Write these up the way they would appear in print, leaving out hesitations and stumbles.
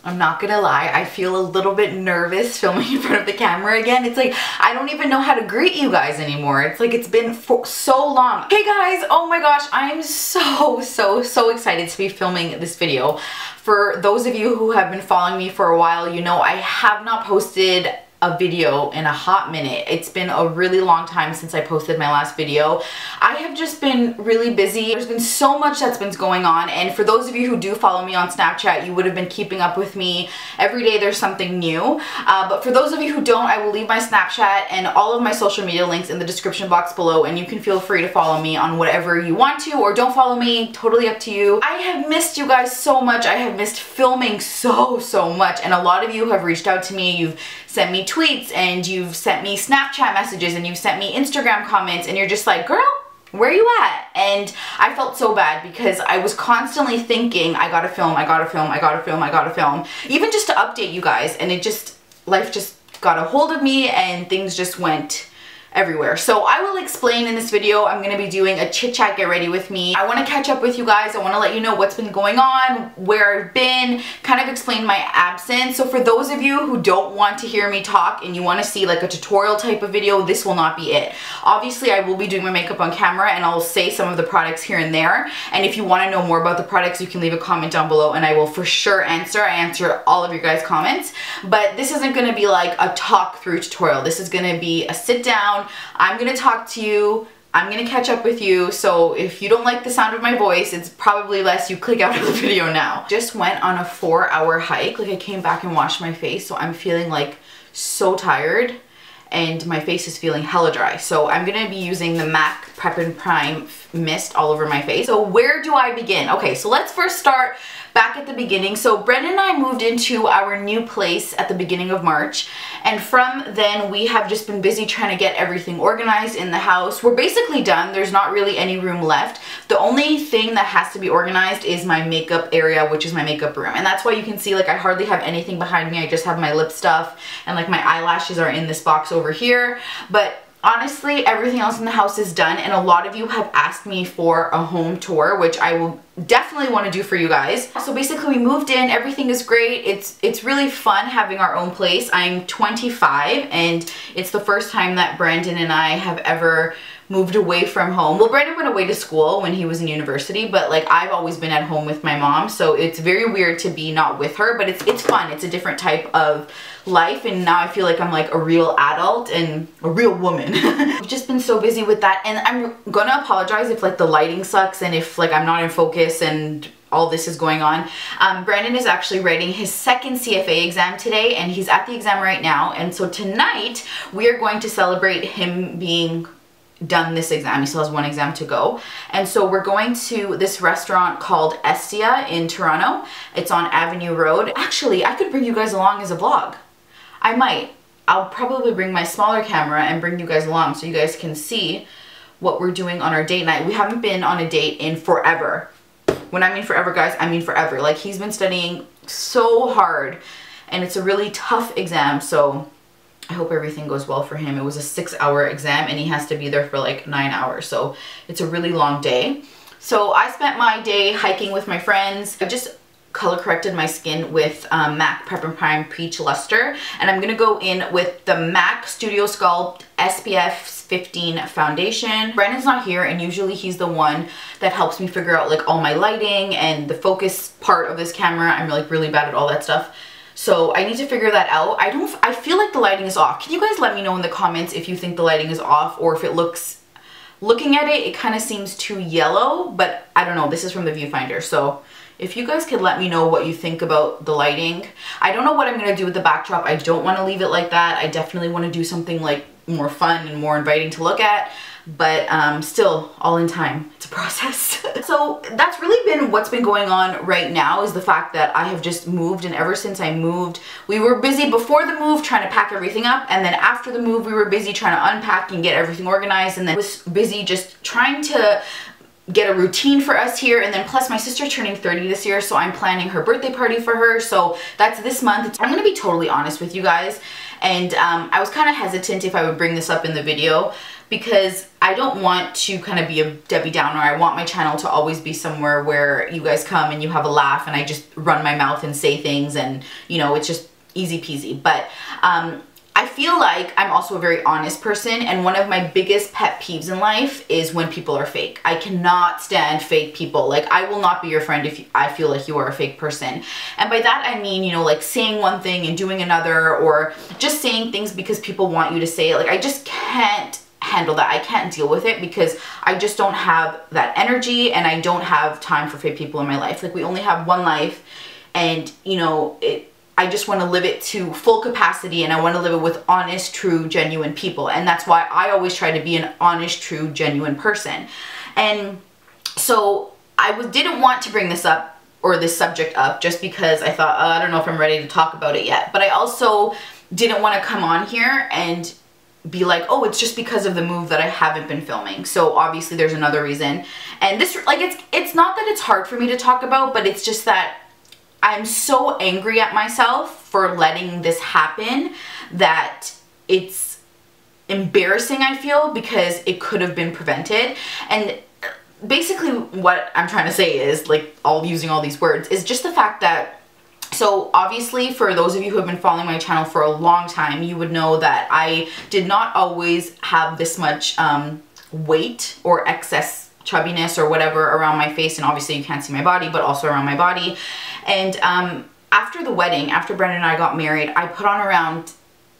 I'm not gonna lie, I feel a little bit nervous filming in front of the camera again. It's like, I don't even know how to greet you guys anymore. It's like, it's been so long. Hey guys, oh my gosh, I'm so excited to be filming this video. For those of you who have been following me for a while, you know I have not posted a video in a hot minute. It's been a really long time since I posted my last video. I have just been really busy. There's been so much that's been going on, and for those of you who do follow me on Snapchat, you would have been keeping up with me. Every day there's something new. But for those of you who don't, I will leave my Snapchat and all of my social media links in the description box below, and you can feel free to follow me on whatever you want to, or don't follow me, totally up to you. I have missed you guys so much. I have missed filming so much, and a lot of you have reached out to me. You've sent me tweets, and you've sent me Snapchat messages, and you've sent me Instagram comments, and you're just like, girl, where are you at? And I felt so bad because I was constantly thinking, I gotta film, I gotta film, I gotta film, I gotta film, even just to update you guys, and life just got a hold of me and things just went everywhere. So I will explain in this video. I'm going to be doing a chit chat, get ready with me. I want to catch up with you guys. I want to let you know what's been going on, where I've been, kind of explain my absence. So for those of you who don't want to hear me talk and you want to see like a tutorial type of video, this will not be it. Obviously, I will be doing my makeup on camera and I'll say some of the products here and there. And if you want to know more about the products, you can leave a comment down below and I will for sure answer. I answer all of your guys' comments. But this isn't going to be like a talk through tutorial. This is going to be a sit down. I'm gonna talk to you, I'm gonna catch up with you, so if you don't like the sound of my voice, it's probably best you click out of the video now. Just went on a 4-hour hike. Like, I came back and washed my face, so I'm feeling like so tired and my face is feeling hella dry. So I'm gonna be using the MAC Prep and Prime mist all over my face. So where do I begin? Okay, so let's first start back at the beginning. So Brendan and I moved into our new place at the beginning of March, and from then we have just been busy trying to get everything organized in the house. We're basically done. There's not really any room left. The only thing that has to be organized is my makeup area, which is my makeup room, and that's why you can see like I hardly have anything behind me. I just have my lip stuff, and like my eyelashes are in this box over here. But honestly, everything else in the house is done, and a lot of you have asked me for a home tour, which I will definitely want to do for you guys. So basically we moved in, everything is great. It's really fun having our own place. I'm 25 and it's the first time that Brandon and I have ever moved away from home. Well, Brandon went away to school when he was in university, but like I've always been at home with my mom, so it's very weird to be not with her, but it's fun. It's a different type of life, and now I feel like I'm like a real adult and a real woman. I've just been so busy with that, and I'm gonna apologize if like the lighting sucks and if like I'm not in focus and all this is going on. Brandon is actually writing his second CFA exam today, and he's at the exam right now, and so tonight we are going to celebrate him being done this exam. He still has one exam to go, and so we're going to this restaurant called Estia in Toronto. It's on Avenue Road. Actually, I could bring you guys along as a vlog. I might. I'll probably bring my smaller camera and bring you guys along so you guys can see what we're doing on our date night. We haven't been on a date in forever. When I mean forever, guys, I mean forever. Like, he's been studying so hard and it's a really tough exam, so I hope everything goes well for him. It was a 6-hour exam and he has to be there for like 9 hours, so it's a really long day. So I spent my day hiking with my friends. I just color corrected my skin with MAC Prep and Prime Peach Luster, and I'm gonna go in with the MAC Studio Sculpt SPF 15 foundation. Brandon's not here, and usually he's the one that helps me figure out like all my lighting and the focus part of this camera. I'm like really bad at all that stuff, so I need to figure that out. I feel like the lighting is off. Can you guys let me know in the comments if you think the lighting is off, or if it looks, looking at it, it kind of seems too yellow, but I don't know. This is from the viewfinder, so if you guys could let me know what you think about the lighting. I don't know what I'm going to do with the backdrop. I don't want to leave it like that. I definitely want to do something like more fun and more inviting to look at, but still, all in time. It's a process. So that's really been what's been going on right now, is the fact that I have just moved, and ever since I moved, we were busy before the move trying to pack everything up, and then after the move we were busy trying to unpack and get everything organized, and then I was busy just trying to get a routine for us here, and then plus my sister's turning 30 this year, so I'm planning her birthday party for her, so that's this month. I'm gonna be totally honest with you guys, and I was kind of hesitant if I would bring this up in the video, because I don't want to kind of be a Debbie Downer. I want my channel to always be somewhere where you guys come and you have a laugh and I just run my mouth and say things and, you know, it's just easy peasy. But I feel like I'm also a very honest person, and one of my biggest pet peeves in life is when people are fake. I cannot stand fake people. Like, I will not be your friend if I feel like you are a fake person. And by that I mean, you know, like saying one thing and doing another, or just saying things because people want you to say it. Like, I just can't handle that. I can't deal with it because I just don't have that energy, and I don't have time for fake people in my life. Like, we only have one life, and you know, I just want to live it to full capacity, and I want to live it with honest, true, genuine people. And that's why I always try to be an honest, true, genuine person. And so I didn't want to bring this up, or this subject up, just because I thought, I don't know if I'm ready to talk about it yet. But I also didn't want to come on here and be like, oh, it's just because of the move that I haven't been filming. So obviously there's another reason. And this, like, it's not that it's hard for me to talk about, but it's just that I'm so angry at myself for letting this happen that it's embarrassing, I feel, because it could have been prevented. And basically what I'm trying to say is, like, using all these words, is just the fact that, so obviously for those of you who have been following my channel for a long time, you would know that I did not always have this much weight or excess chubbiness or whatever around my face, and obviously you can't see my body, but also around my body. And after the wedding, after Brendan and I got married, I put on around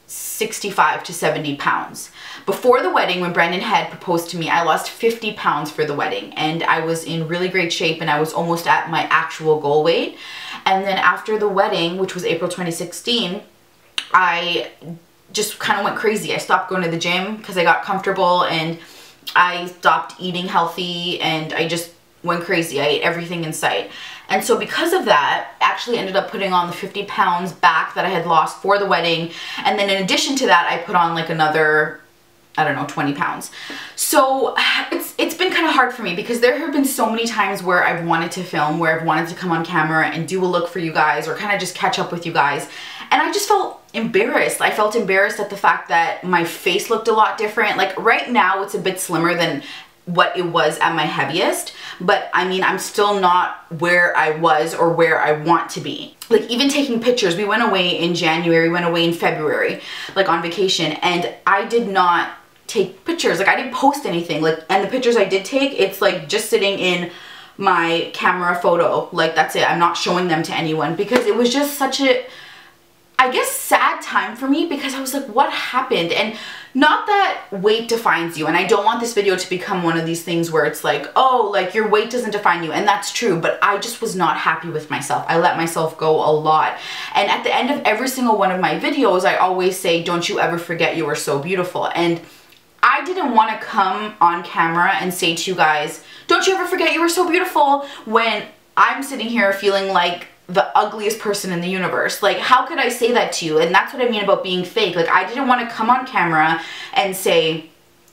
65 to 70 pounds. Before the wedding, when Brendan had proposed to me, I lost 50 pounds for the wedding, and I was in really great shape, and I was almost at my actual goal weight. And then after the wedding, which was April 2016, I just kind of went crazy. I stopped going to the gym because I got comfortable, and I stopped eating healthy, and I just went crazy. I ate everything in sight. And so because of that, I actually ended up putting on the 50 pounds back that I had lost for the wedding. And then in addition to that, I put on like another, I don't know, 20 pounds. So it's been kind of hard for me, because there have been so many times where I've wanted to film, where I've wanted to come on camera and do a look for you guys, or kind of just catch up with you guys. And I just felt embarrassed. I felt embarrassed at the fact that my face looked a lot different. Like, right now it's a bit slimmer than what it was at my heaviest, but I mean, I'm still not where I was or where I want to be. Like, even taking pictures, we went away in January, we went away in February, like on vacation, and I did not take pictures. Like, I didn't post anything. Like, and the pictures I did take, it's like just sitting in my camera photo. Like, that's it. I'm not showing them to anyone, because it was just such a, I guess, sad time for me, because I was like, what happened? And not that weight defines you, and I don't want this video to become one of these things where it's like, oh, like, your weight doesn't define you, and that's true, but I just was not happy with myself. I let myself go a lot. And at the end of every single one of my videos, I always say, don't you ever forget you are so beautiful. And I didn't want to come on camera and say to you guys, don't you ever forget you were so beautiful, when I'm sitting here feeling like the ugliest person in the universe. Like, how could I say that to you? And that's what I mean about being fake. Like, I didn't want to come on camera and say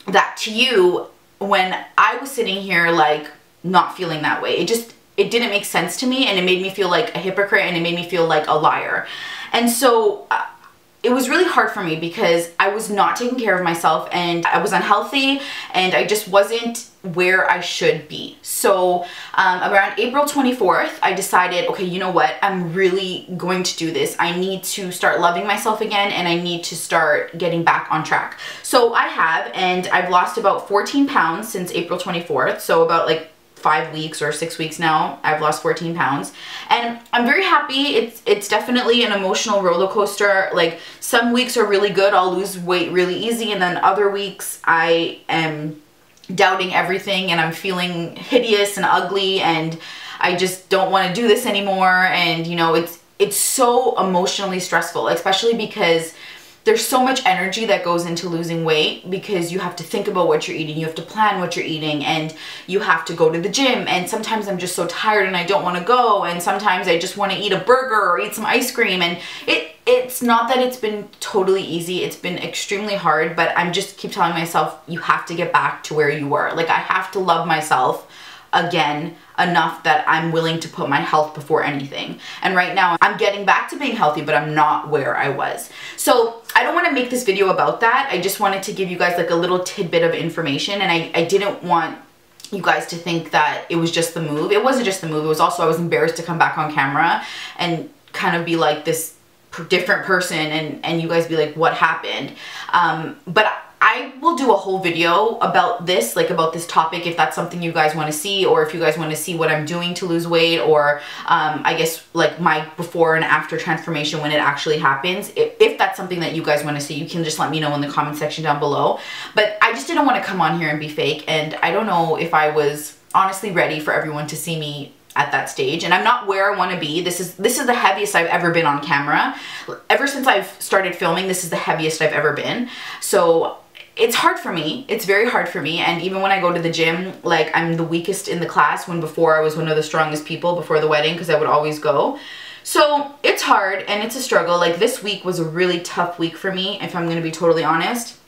that to you when I was sitting here, like, not feeling that way. It didn't make sense to me, and it made me feel like a hypocrite, and it made me feel like a liar. And so it was really hard for me, because I was not taking care of myself, and I was unhealthy, and I just wasn't where I should be. So around April 24th, I decided, okay, you know what? I'm really going to do this. I need to start loving myself again, and I need to start getting back on track. So I have, and I've lost about 14 pounds since April 24th. So about like 5 weeks or 6 weeks now, I've lost 14 pounds, and I'm very happy. It's definitely an emotional roller coaster. Like, some weeks are really good, I'll lose weight really easy, and then other weeks I am doubting everything, and I'm feeling hideous and ugly, and I just don't want to do this anymore. And you know, it's so emotionally stressful, especially because there's so much energy that goes into losing weight, because you have to think about what you're eating, you have to plan what you're eating, and you have to go to the gym, and sometimes I'm just so tired and I don't want to go, and sometimes I just want to eat a burger or eat some ice cream. And it's not that it's been totally easy, it's been extremely hard, but I'm just keep telling myself, you have to get back to where you were. Like, I have to love myself again enough that I'm willing to put my health before anything. And right now I'm getting back to being healthy, but I'm not where I was. So I don't want to make this video about that. I just wanted to give you guys like a little tidbit of information, and I didn't want you guys to think that it was just the move. It wasn't just the move. It was also, I was embarrassed to come back on camera and kind of be like this different person, and you guys be like, what happened? But I will do a whole video about this, like about this topic, if that's something you guys want to see, or if you guys want to see what I'm doing to lose weight, or I guess like my before and after transformation when it actually happens. If that's something that you guys want to see, you can just let me know in the comment section down below. But I just didn't want to come on here and be fake, and I don't know if I was honestly ready for everyone to see me at that stage, and I'm not where I want to be. This is the heaviest I've ever been on camera. Ever since I've started filming, this is the heaviest I've ever been. So it's hard for me. It's very hard for me. And even when I go to the gym, like I'm the weakest in the class, when before I was one of the strongest people before the wedding, because I would always go. So it's hard and it's a struggle. Like this week was a really tough week for me, if I'm going to be totally honest.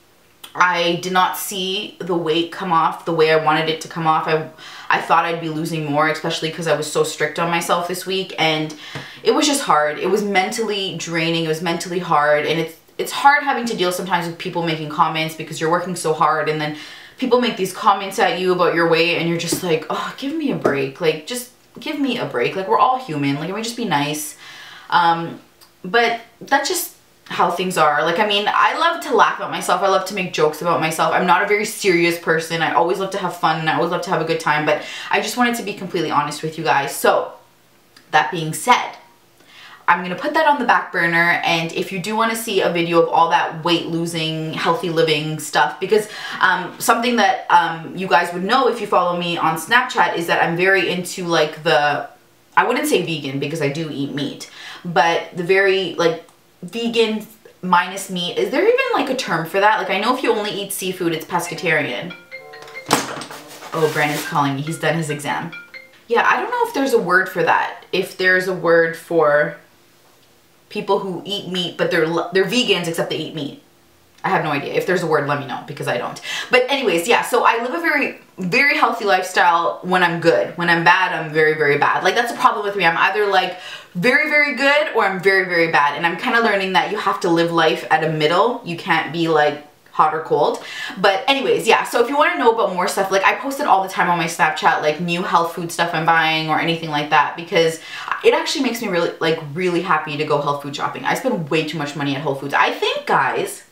I did not see the weight come off the way I wanted it to come off. I thought I'd be losing more, especially because I was so strict on myself this week, and it was just hard. It was mentally draining. It was mentally hard, and it's hard having to deal sometimes with people making comments because you're working so hard, and then people make these comments at you about your weight, and you're just like, oh, give me a break. Like, just give me a break. Like, we're all human. Like, can we just be nice? But that's just how things are. Like, I mean, I love to laugh at myself. I love to make jokes about myself. I'm not a very serious person. I always love to have fun, and I always love to have a good time, but I just wanted to be completely honest with you guys. So that being said, I'm going to put that on the back burner, and if you do want to see a video of all that weight losing, healthy living stuff, because something that you guys would know if you follow me on Snapchat is that I'm very into like I wouldn't say vegan because I do eat meat, but the very like vegan minus meat. Is there even like a term for that? Like, I know if you only eat seafood, it's pescatarian. Oh, Brandon's calling me. He's done his exam. Yeah, I don't know if there's a word for that. If there's a word for people who eat meat, but they're vegans except they eat meat. I have no idea. If there's a word, let me know, because I don't. But anyways, yeah, so I live a very, very healthy lifestyle when I'm good. When I'm bad, I'm very, very bad. Like, that's a problem with me. I'm either like very, very good, or I'm very, very bad. And I'm kind of learning that you have to live life at a middle. You can't be like hot or cold. But anyways, yeah, so if you want to know about more stuff, like I post it all the time on my Snapchat, like new health food stuff I'm buying or anything like that, because it actually makes me really happy to go health food shopping. I spend way too much money at Whole Foods. I think, guys,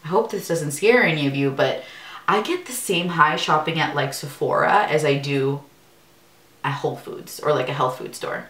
I hope this doesn't scare any of you, but I get the same high shopping at like Sephora as I do at Whole Foods or like a health food store.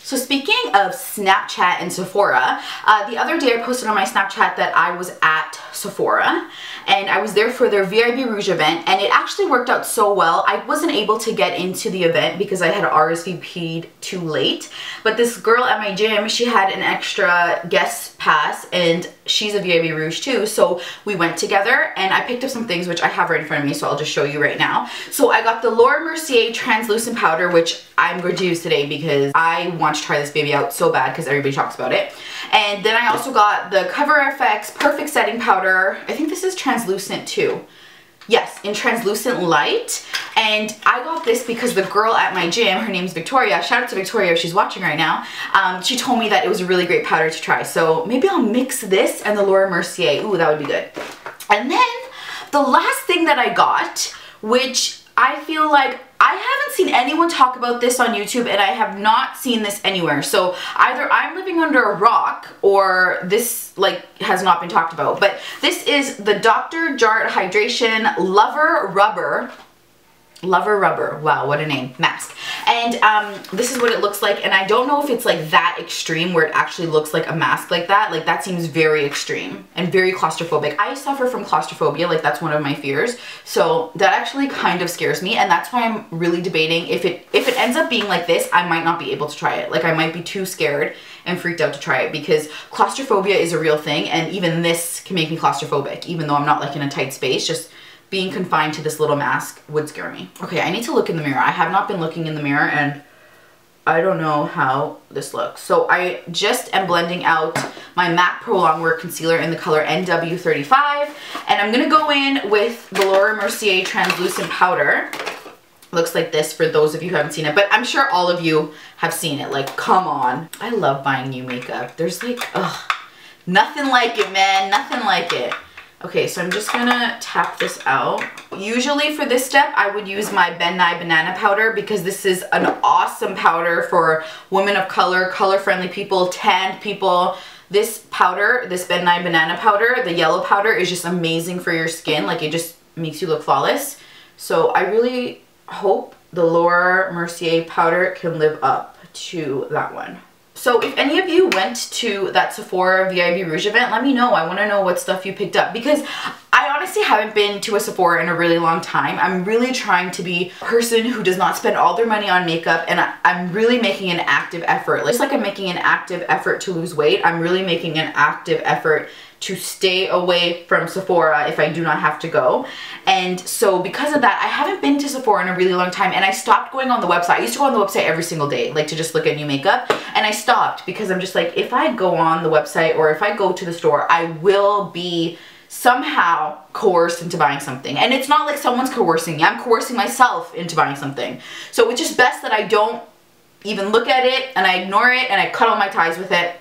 So speaking of Snapchat and Sephora, the other day I posted on my Snapchat that I was at Sephora, and I was there for their VIP Rouge event, and it actually worked out so well. I wasn't able to get into the event because I had RSVP'd too late, but this girl at my gym, she had an extra guest pass, and she's a VIP Rouge too, so we went together, and I picked up some things which I have right in front of me, so I'll just show you right now. So I got the Laura Mercier translucent powder, which I'm going to use today because I want to try this baby out so bad because everybody talks about it. And then I also got the Cover FX Perfect Setting Powder. I think this is translucent too. Yes, in translucent light. And I got this because the girl at my gym, her name's Victoria, shout out to Victoria if she's watching right now, she told me that it was a really great powder to try. So maybe I'll mix this and the Laura Mercier. Ooh, that would be good. And then the last thing that I got, which I feel like I haven't seen anyone talk about this on YouTube, and I have not seen this anywhere. So either I'm living under a rock or this like has not been talked about. But this is the Dr. Jart Hydration Lover Rubber. Lover Rubber. Wow, what a name. Mask. And this is what it looks like, and I don't know if it's like that extreme where it actually looks like a mask like that. Like, that seems very extreme and very claustrophobic. I suffer from claustrophobia, like that's one of my fears. So that actually kind of scares me, and that's why I'm really debating if it ends up being like this, I might not be able to try it. Like, I might be too scared and freaked out to try it because claustrophobia is a real thing, and even this can make me claustrophobic, even though I'm not like in a tight space. Just being confined to this little mask would scare me. Okay, I need to look in the mirror. I have not been looking in the mirror, and I don't know how this looks. So I just am blending out my MAC Pro Longwear Concealer in the color NW35, and I'm gonna go in with the Laura Mercier Translucent Powder. looks like this for those of you who haven't seen it, but I'm sure all of you have seen it. Like, come on. I love buying new makeup. There's like, ugh, nothing like it, man. Nothing like it. Okay, so I'm just gonna tap this out. Usually for this step, I would use my Ben Nye Banana Powder because this is an awesome powder for women of color, color-friendly people, tanned people. This powder, this Ben Nye Banana Powder, the yellow powder, is just amazing for your skin. Like, it just makes you look flawless. So I really hope the Laura Mercier powder can live up to that one. So if any of you went to that Sephora VIB Rouge event, let me know. I want to know what stuff you picked up because I honestly haven't been to a Sephora in a really long time. I'm really trying to be a person who does not spend all their money on makeup, and I'm really making an active effort. Just like I'm making an active effort to lose weight, I'm really making an active effort to stay away from Sephora if I do not have to go. And so because of that, I haven't been to Sephora in a really long time, and I stopped going on the website. I used to go on the website every single day, like to just look at new makeup, and I stopped because I'm just like, if I go on the website or if I go to the store, I will be somehow coerced into buying something. And it's not like someone's coercing me, I'm coercing myself into buying something. So it's just best that I don't even look at it and I ignore it and I cut all my ties with it.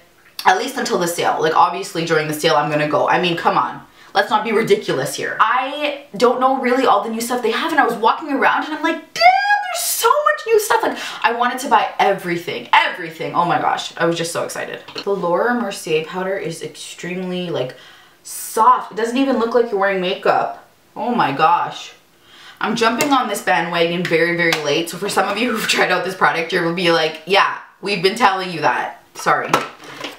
At least until the sale. Like, obviously during the sale I'm gonna go. I mean, come on. Let's not be ridiculous here. I don't know really all the new stuff they have, and I was walking around and I'm like, damn, there's so much new stuff. Like, I wanted to buy everything. Everything. Oh my gosh. I was just so excited. The Laura Mercier powder is extremely, like, soft. It doesn't even look like you're wearing makeup. Oh my gosh. I'm jumping on this bandwagon very, very late. So for some of you who've tried out this product, you'll be like, yeah, we've been telling you that. Sorry.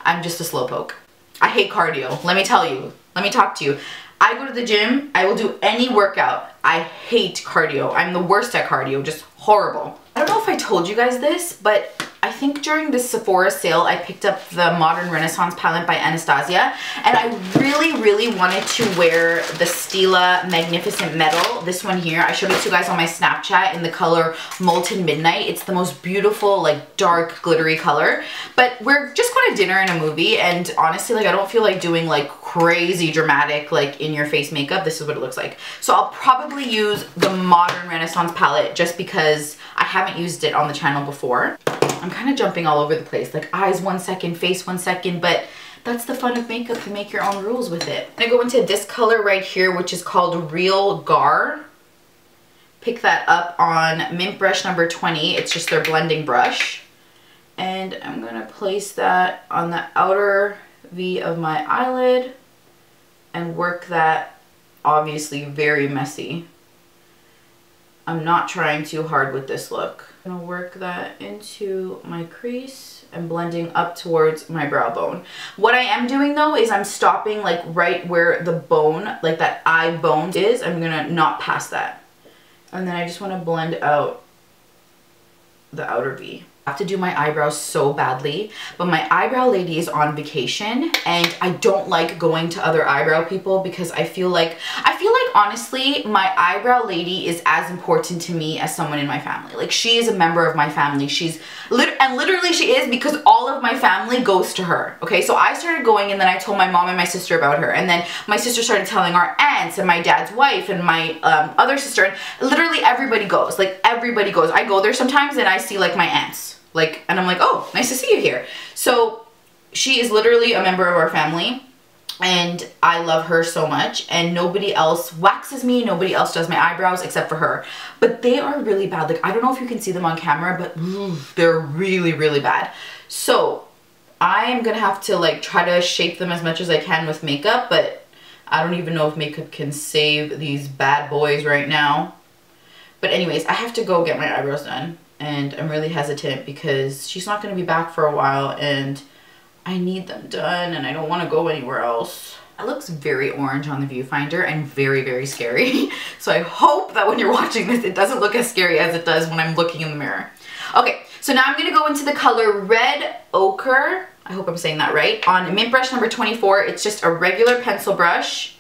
I'm just a slowpoke. I hate cardio. Let me tell you. Let me talk to you. I go to the gym. I will do any workout. I hate cardio. I'm the worst at cardio. Just horrible. I don't know if I told you guys this, but I think during this Sephora sale, I picked up the Modern Renaissance palette by Anastasia, and I really, really wanted to wear the Stila Magnificent Metal, this one here. I showed it to you guys on my Snapchat in the color Molten Midnight. It's the most beautiful, like, dark, glittery color. But we're just going to dinner and a movie, and honestly, like, I don't feel like doing, like, crazy dramatic, like, in-your-face makeup. This is what it looks like. So I'll probably use the Modern Renaissance palette just because I haven't used it on the channel before. I'm kind of jumping all over the place, like eyes 1 second, face 1 second, but that's the fun of makeup, to make your own rules with it. I'm gonna go into this color right here, which is called Real Gar. Pick that up on Mint Brush number 20. It's just their blending brush. And I'm gonna place that on the outer V of my eyelid and work that, obviously very messy. I'm not trying too hard with this look. I'm gonna work that into my crease and blending up towards my brow bone. What I am doing though is I'm stopping like right where the bone, like that eye bone is. I'm gonna not pass that. And then I just wanna blend out the outer V. I have to do my eyebrows so badly, but my eyebrow lady is on vacation and I don't like going to other eyebrow people because I feel like honestly my eyebrow lady is as important to me as someone in my family. Like, she is a member of my family. Literally she is, because all of my family goes to her. Okay, so I started going and then I told my mom and my sister about her, and then my sister started telling our aunts and my dad's wife and my other sister, and literally everybody goes. Like, everybody goes. I go there sometimes and I see like my aunts. Like, and I'm like, oh, nice to see you here. So she is literally a member of our family and I love her so much, and nobody else waxes me, nobody else does my eyebrows except for her. But they are really bad. Like, I don't know if you can see them on camera, but they're really, really bad. So I'm gonna have to like try to shape them as much as I can with makeup, but I don't even know if makeup can save these bad boys right now. But anyways, I have to go get my eyebrows done. And I'm really hesitant because she's not going to be back for a while and I need them done and I don't want to go anywhere else. It looks very orange on the viewfinder and very, very scary. So I hope that when you're watching this, it doesn't look as scary as it does when I'm looking in the mirror. Okay, so now I'm going to go into the color Red Ochre. I hope I'm saying that right. On Mint Brush number 24, it's just a regular pencil brush.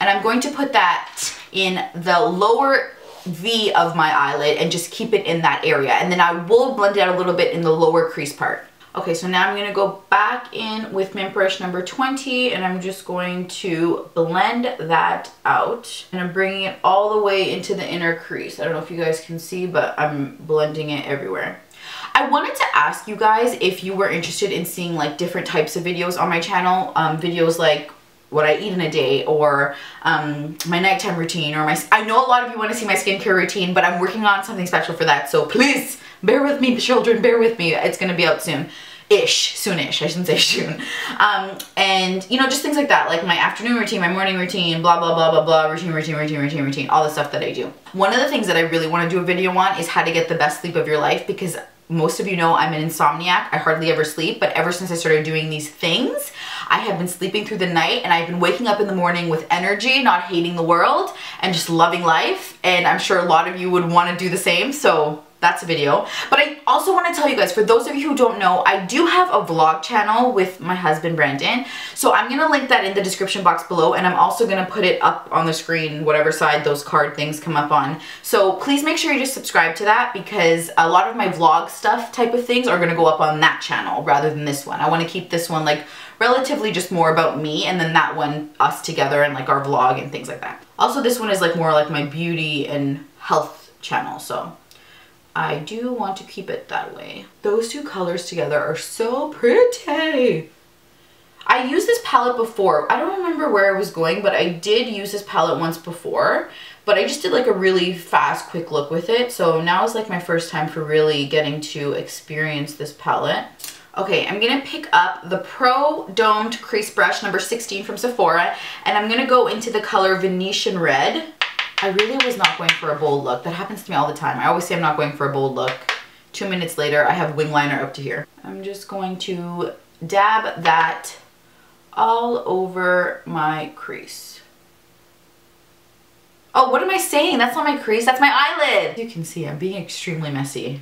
And I'm going to put that in the lower V of my eyelid and just keep it in that area, and then I will blend it out a little bit in the lower crease part. Okay, so now I'm going to go back in with mint brush number 20 and I'm just going to blend that out. And I'm bringing it all the way into the inner crease. I don't know if you guys can see, but I'm blending it everywhere. I wanted to ask you guys if you were interested in seeing like different types of videos on my channel. Videos like what I eat in a day, or my nighttime routine, or I know a lot of you want to see my skincare routine, but I'm working on something special for that. So please bear with me, children, bear with me. It's going to be out soon. Soonish, I shouldn't say soon. And you know, just things like that, like my afternoon routine, my morning routine, blah, blah, blah, blah, blah, routine, all the stuff that I do. One of the things that I really want to do a video on is how to get the best sleep of your life, because most of you know I'm an insomniac. I hardly ever sleep, but ever since I started doing these things, I have been sleeping through the night and I've been waking up in the morning with energy, not hating the world, and just loving life. And I'm sure a lot of you would want to do the same, so that's a video. But I also want to tell you guys, for those of you who don't know, I do have a vlog channel with my husband Brandon, so I'm going to link that in the description box below, and I'm also going to put it up on the screen, whatever side those card things come up on. So please make sure you just subscribe to that, because a lot of my vlog stuff type of things are going to go up on that channel rather than this one. I want to keep this one like relatively just more about me, and then that one us together and like our vlog and things like that. Also, this one is like more like my beauty and health channel, so I do want to keep it that way. Those two colors together are so pretty. I used this palette before. I don't remember where I was going, but I did use this palette once before, but I just did like a really fast, quick look with it. So now is like my first time for really getting to experience this palette. Okay, I'm gonna pick up the Pro Domed Crease Brush number 16 from Sephora, and I'm gonna go into the color Venetian Red. I really was not going for a bold look. That happens to me all the time. I always say I'm not going for a bold look. 2 minutes later, I have wing liner up to here. I'm just going to dab that all over my crease. Oh, what am I saying? That's not my crease, that's my eyelid. You can see I'm being extremely messy.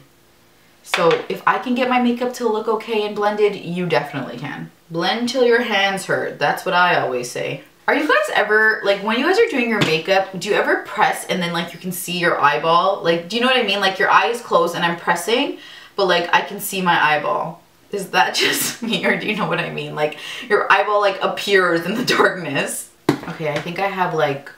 So if I can get my makeup to look okay and blended, you definitely can. Blend till your hands hurt. That's what I always say. Are you guys ever, like when you guys are doing your makeup, do you ever press and then like you can see your eyeball? Like, do you know what I mean? Like your eye is closed and I'm pressing, but like I can see my eyeball. Is that just me, or do you know what I mean? Like your eyeball like appears in the darkness. Okay, I think I have like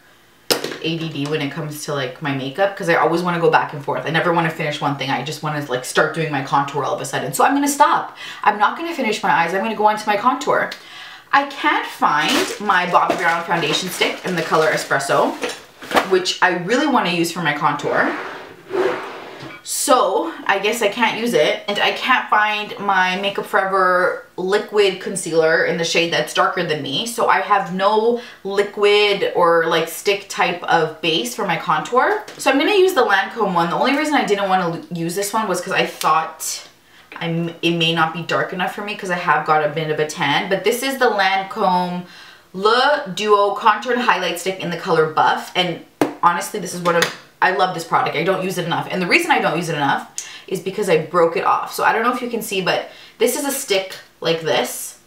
ADD when it comes to like my makeup, because I always want to go back and forth. I never want to finish one thing. I just want to like start doing my contour all of a sudden. So I'm going to stop. I'm not going to finish my eyes. I'm going to go on to my contour. I can't find my Bobbi Brown foundation stick in the color Espresso, which I really want to use for my contour. So I guess I can't use it. And I can't find my Makeup Forever liquid concealer in the shade that's darker than me. So I have no liquid or like stick type of base for my contour. So I'm going to use the Lancome one. The only reason I didn't want to use this one was because I thought it may not be dark enough for me because I have got a bit of a tan. But this is the Lancome Le Duo Contour and Highlight Stick in the color Buff. And honestly, this is I love this product. I don't use it enough. And the reason I don't use it enough is because I broke it off. So I don't know if you can see, but this is a stick like this.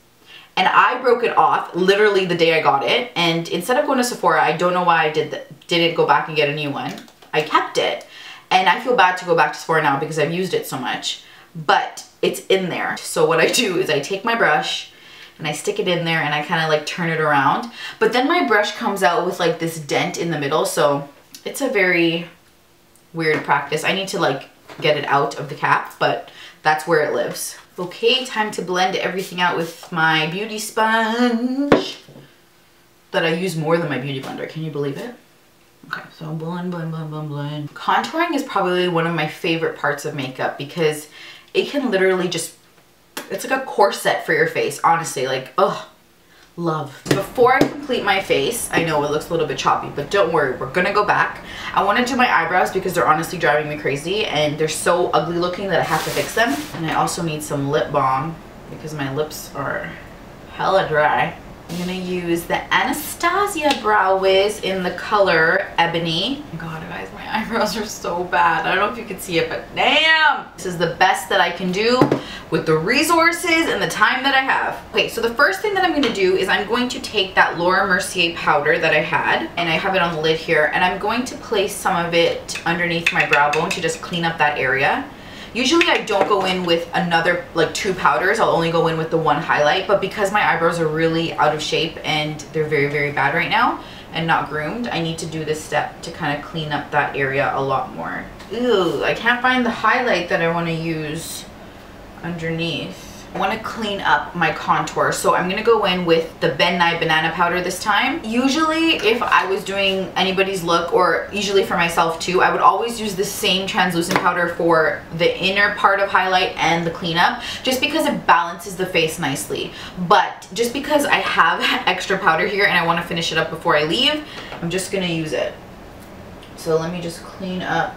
And I broke it off literally the day I got it. And instead of going to Sephora, I don't know why I didn't go back and get a new one. I kept it. And I feel bad to go back to Sephora now because I've used it so much. But it's in there. So what I do is I take my brush and I stick it in there and I kind of like turn it around. But then my brush comes out with like this dent in the middle. So it's a very weird practice. I need to like get it out of the cap, but that's where it lives. Okay, time to blend everything out with my beauty sponge that I use more than my beauty blender. Can you believe it? Okay, so blend, blend, blend, blend, blend. Contouring is probably one of my favorite parts of makeup because it can literally just, it's like a corset for your face, honestly. Like, ugh, love. Before I complete my face, I know it looks a little bit choppy, but don't worry, we're gonna go back. I want to do my eyebrows because they're honestly driving me crazy and they're so ugly looking that I have to fix them. And I also need some lip balm because my lips are hella dry. I'm gonna use the Anastasia Brow Wiz in the color Ebony. Oh God, guys, my eyebrows are so bad. I don't know if you can see it, but damn! This is the best that I can do with the resources and the time that I have. Okay, so the first thing that I'm gonna do is I'm going to take that Laura Mercier powder that I had, and I have it on the lid here, and I'm going to place some of it underneath my brow bone to just clean up that area. Usually I don't go in with another, like 2 powders. I'll only go in with the 1 highlight, but because my eyebrows are really out of shape and they're very, very bad right now and not groomed, I need to do this step to kind of clean up that area a lot more. Ew, I can't find the highlight that I want to use underneath. I want to clean up my contour, so I'm going to go in with the Ben Nye banana powder this time. Usually if I was doing anybody's look, or usually for myself too, I would always use the same translucent powder for the inner part of highlight and the cleanup, just because it balances the face nicely. But just because I have extra powder here and I want to finish it up before I leave, I'm just going to use it. So let me just clean up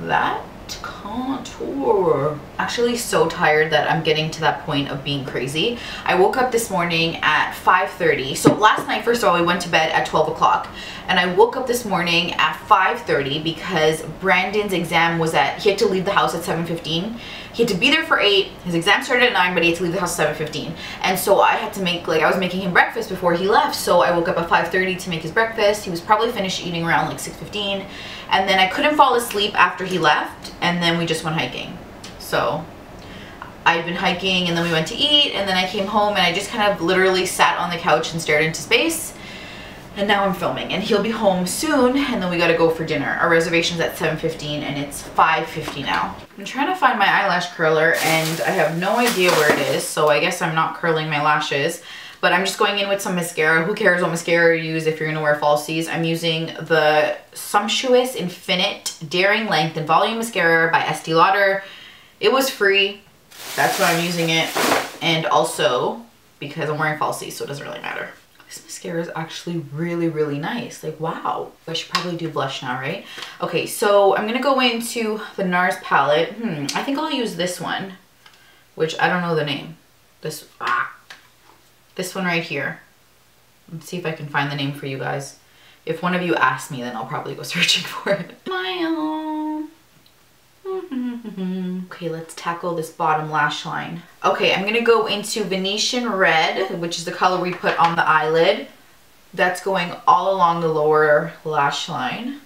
that contour. Actually so tired that I'm getting to that point of being crazy. I woke up this morning at 5:30. So last night, first of all, we went to bed at 12 o'clock. And I woke up this morning at 5:30 because Brandon's exam was he had to leave the house at 7:15. He had to be there for 8. His exam started at 9, but he had to leave the house at 7:15. And so I had to make, like, I was making him breakfast before he left. So I woke up at 5:30 to make his breakfast. He was probably finished eating around like 6:15. And then I couldn't fall asleep after he left. And then we just went hiking. So I'd been hiking and then we went to eat. And then I came home and I just kind of literally sat on the couch and stared into space. And now I'm filming, and he'll be home soon, and then we gotta go for dinner. Our reservation's at 7:15 and it's 5:50 now. I'm trying to find my eyelash curler and I have no idea where it is, so I guess I'm not curling my lashes. But I'm just going in with some mascara. Who cares what mascara you use if you're gonna wear falsies? I'm using the Sumptuous Infinite Daring Length and Volume Mascara by Estee Lauder. It was free, that's why I'm using it. And also, because I'm wearing falsies, so it doesn't really matter. This mascara is actually really, really nice. Like, wow. I should probably do blush now, right? Okay, so I'm gonna go into the NARS palette. I think I'll use this one, which I don't know the name. This one right here. Let's see if I can find the name for you guys. If one of you asks me, then I'll probably go searching for it. Okay, let's tackle this bottom lash line. Okay, I'm gonna go into Venetian Red, which is the color we put on the eyelid. That's going all along the lower lash line.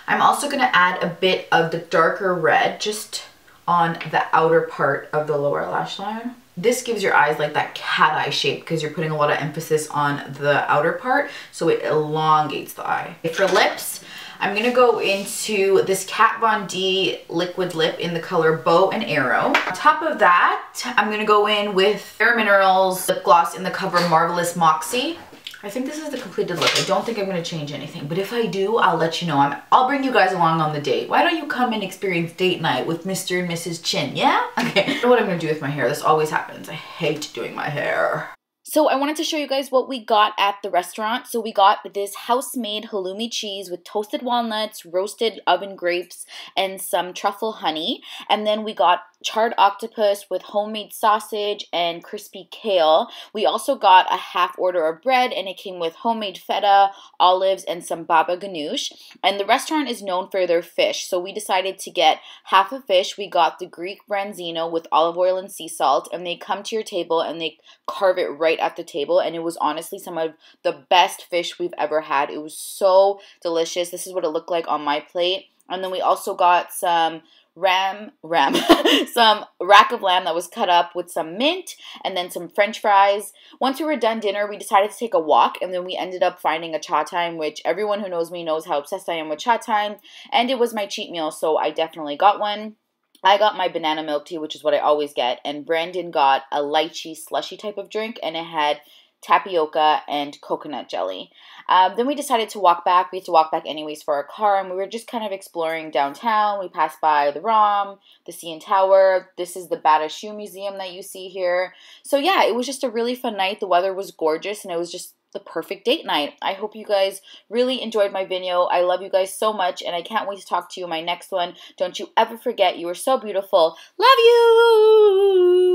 I'm also gonna add a bit of the darker red just on the outer part of the lower lash line. This gives your eyes like that cat eye shape because you're putting a lot of emphasis on the outer part, so it elongates the eye. For lips, I'm gonna go into this Kat Von D liquid lip in the color Bow and Arrow. On top of that, I'm gonna go in with Bare Minerals lip gloss in the cover Marvelous Moxie. I think this is the completed look. I don't think I'm gonna change anything, but if I do, I'll let you know. I'll bring you guys along on the date. Why don't you come and experience date night with Mr. and Mrs. Chin, yeah? Okay, I know what I'm gonna do with my hair. This always happens. I hate doing my hair. So I wanted to show you guys what we got at the restaurant. So we got this house-made halloumi cheese with toasted walnuts, roasted oven grapes, and some truffle honey. And then we got charred octopus with homemade sausage and crispy kale. We also got a half order of bread, and it came with homemade feta, olives, and some baba ganoush. And the restaurant is known for their fish, so we decided to get half a fish. We got the Greek branzino with olive oil and sea salt, and they come to your table and they carve it right at the table, and it was honestly some of the best fish we've ever had. It was so delicious. This is what it looked like on my plate. And then we also got some some rack of lamb that was cut up with some mint and then some french fries. Once we were done dinner, we decided to take a walk, and then we ended up finding a Chatime, which everyone who knows me knows how obsessed I am with Chatime, and it was my cheat meal, so I definitely got one. I got my banana milk tea, which is what I always get, and Brandon got a lychee slushy type of drink, and it had tapioca and coconut jelly. Then we decided to walk back. We had to walk back anyways for our car, and we were just kind of exploring downtown. We passed by the ROM, the CN Tower. This is the Bata Shoe Museum that you see here. So yeah, it was just a really fun night. The weather was gorgeous, and it was just the perfect date night. I hope you guys really enjoyed my video. I love you guys so much, and I can't wait to talk to you in my next one. Don't you ever forget, you are so beautiful. Love you!